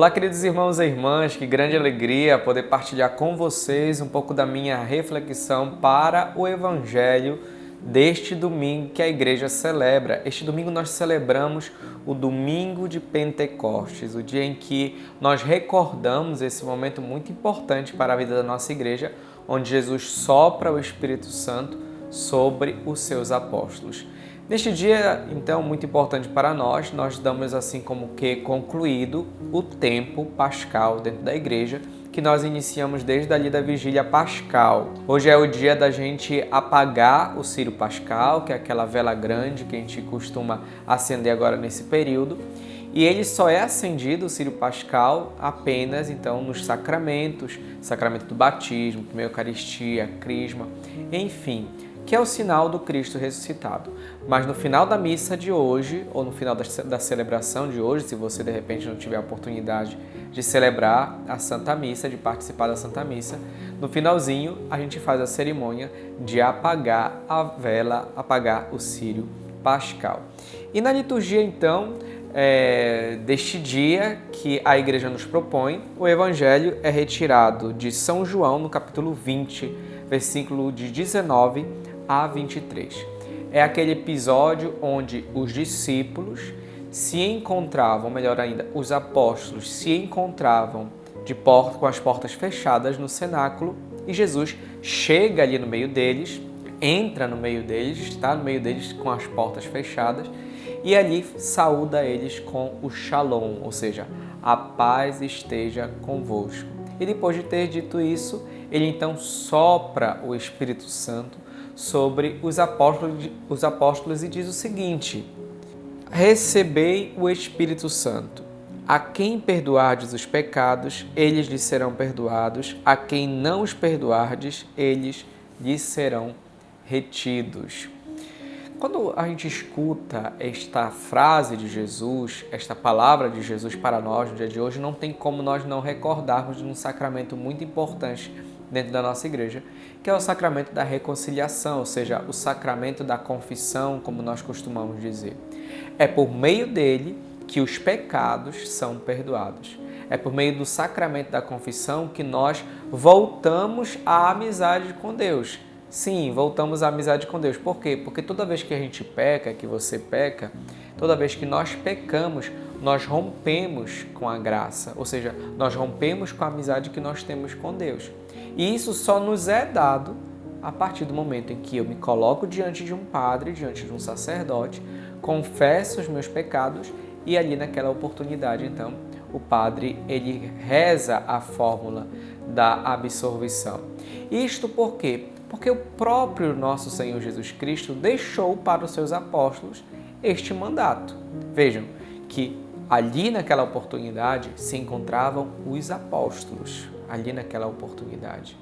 Olá, queridos irmãos e irmãs, que grande alegria poder partilhar com vocês um pouco da minha reflexão para o Evangelho deste domingo que a igreja celebra. Este domingo nós celebramos o domingo de Pentecostes, o dia em que nós recordamos esse momento muito importante para a vida da nossa igreja, onde Jesus sopra o Espírito Santo sobre os seus apóstolos. Neste dia, então, muito importante para nós damos assim como que concluído o tempo pascal dentro da igreja, que nós iniciamos desde ali da vigília pascal. Hoje é o dia da gente apagar o círio pascal, que é aquela vela grande que a gente costuma acender agora nesse período. E ele só é acendido, o círio pascal, apenas então nos sacramentos, sacramento do batismo, primeira Eucaristia, crisma, enfim, que é o sinal do Cristo ressuscitado. Mas no final da missa de hoje, ou no final da celebração de hoje, se você de repente não tiver a oportunidade de celebrar a Santa Missa, de participar da Santa Missa, no finalzinho a gente faz a cerimônia de apagar a vela, apagar o círio pascal. E na liturgia então, deste dia que a igreja nos propõe, o Evangelho é retirado de São João, no capítulo 20, versículo de 19 a 23. É aquele episódio onde os discípulos se encontravam, melhor ainda, os apóstolos se encontravam com as portas fechadas no cenáculo e Jesus chega ali no meio deles, entra no meio deles, está no meio deles com as portas fechadas e ali saúda eles com o Shalom, ou seja, a paz esteja convosco. E depois de ter dito isso, ele então sopra o Espírito Santo sobre os apóstolos e diz o seguinte: recebei o Espírito Santo. A quem perdoardes os pecados, eles lhes serão perdoados. A quem não os perdoardes, eles lhes serão retidos. Quando a gente escuta esta frase de Jesus, esta palavra de Jesus para nós no dia de hoje, não tem como nós não recordarmos de um sacramento muito importante dentro da nossa igreja, que é o sacramento da reconciliação, ou seja, o sacramento da confissão, como nós costumamos dizer. É por meio dele que os pecados são perdoados. É por meio do sacramento da confissão que nós voltamos à amizade com Deus. Sim, voltamos à amizade com Deus. Por quê? Porque toda vez que a gente peca, que você peca, toda vez que nós pecamos, nós rompemos com a graça, ou seja, nós rompemos com a amizade que nós temos com Deus. E isso só nos é dado a partir do momento em que eu me coloco diante de um padre, diante de um sacerdote, confesso os meus pecados e ali naquela oportunidade, então, o padre ele reza a fórmula da absolvição. Isto por quê? Porque o próprio nosso Senhor Jesus Cristo deixou para os seus apóstolos este mandato. Vejam que ali naquela oportunidade se encontravam os apóstolos, ali naquela oportunidade.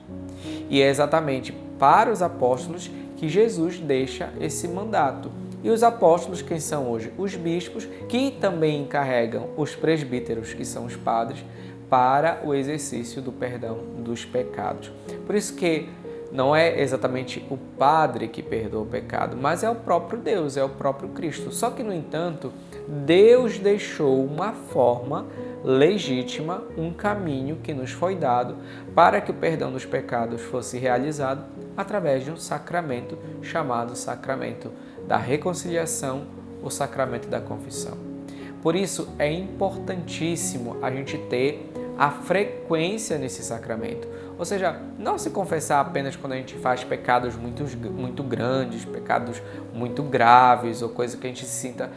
E é exatamente para os apóstolos que Jesus deixa esse mandato. E os apóstolos, quem são hoje? Os bispos, que também encarregam os presbíteros, que são os padres, para o exercício do perdão dos pecados. Por isso que não é exatamente o padre que perdoa o pecado, mas é o próprio Deus, é o próprio Cristo. Só que, no entanto, Deus deixou uma forma legítima, um caminho que nos foi dado para que o perdão dos pecados fosse realizado através de um sacramento chamado sacramento da reconciliação, o sacramento da confissão. Por isso, é importantíssimo a gente ter a frequência nesse sacramento. Ou seja, não se confessar apenas quando a gente faz pecados muito grandes, pecados muito graves ou coisa que a gente se sinta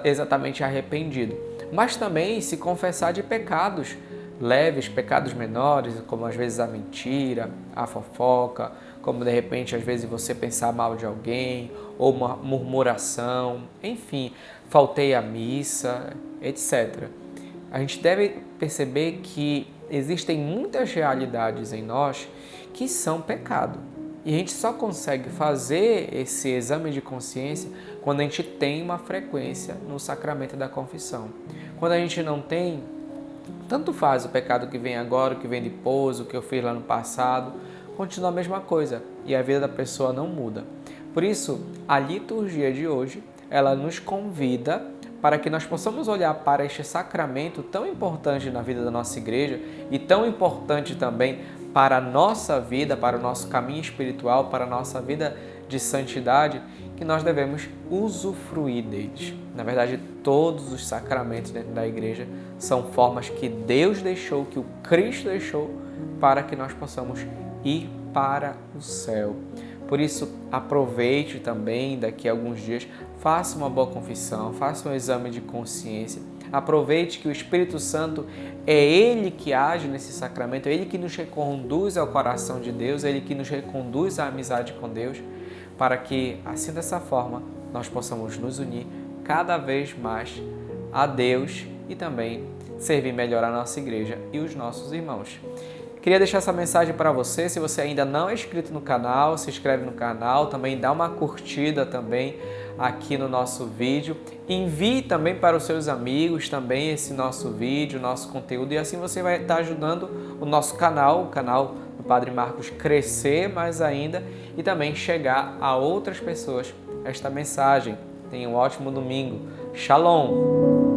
exatamente arrependido. Mas também se confessar de pecados leves, pecados menores, como às vezes a mentira, a fofoca, como de repente às vezes você pensar mal de alguém, ou uma murmuração, enfim, faltei à missa, etc. A gente deve perceber que existem muitas realidades em nós que são pecado. E a gente só consegue fazer esse exame de consciência quando a gente tem uma frequência no sacramento da confissão. Quando a gente não tem, tanto faz o pecado que vem agora, o que vem depois, o que eu fiz lá no passado, continua a mesma coisa e a vida da pessoa não muda. Por isso, a liturgia de hoje, ela nos convida para que nós possamos olhar para este sacramento tão importante na vida da nossa igreja e tão importante também para a nossa vida, para o nosso caminho espiritual, para a nossa vida de santidade, que nós devemos usufruir deles. Na verdade, todos os sacramentos dentro da igreja são formas que Deus deixou, que o Cristo deixou, para que nós possamos ir para o céu. Por isso, aproveite também, daqui a alguns dias, faça uma boa confissão, faça um exame de consciência. Aproveite que o Espírito Santo é Ele que age nesse sacramento, é Ele que nos reconduz ao coração de Deus, é Ele que nos reconduz à amizade com Deus, para que, assim dessa forma, nós possamos nos unir cada vez mais a Deus e também servir melhor a nossa igreja e os nossos irmãos. Queria deixar essa mensagem para você. Se você ainda não é inscrito no canal, se inscreve no canal, também dá uma curtida também aqui no nosso vídeo. Envie também para os seus amigos também esse nosso vídeo, nosso conteúdo, e assim você vai estar ajudando o nosso canal, o canal do Padre Marcos, crescer mais ainda e também chegar a outras pessoas esta mensagem. Tenha um ótimo domingo. Shalom!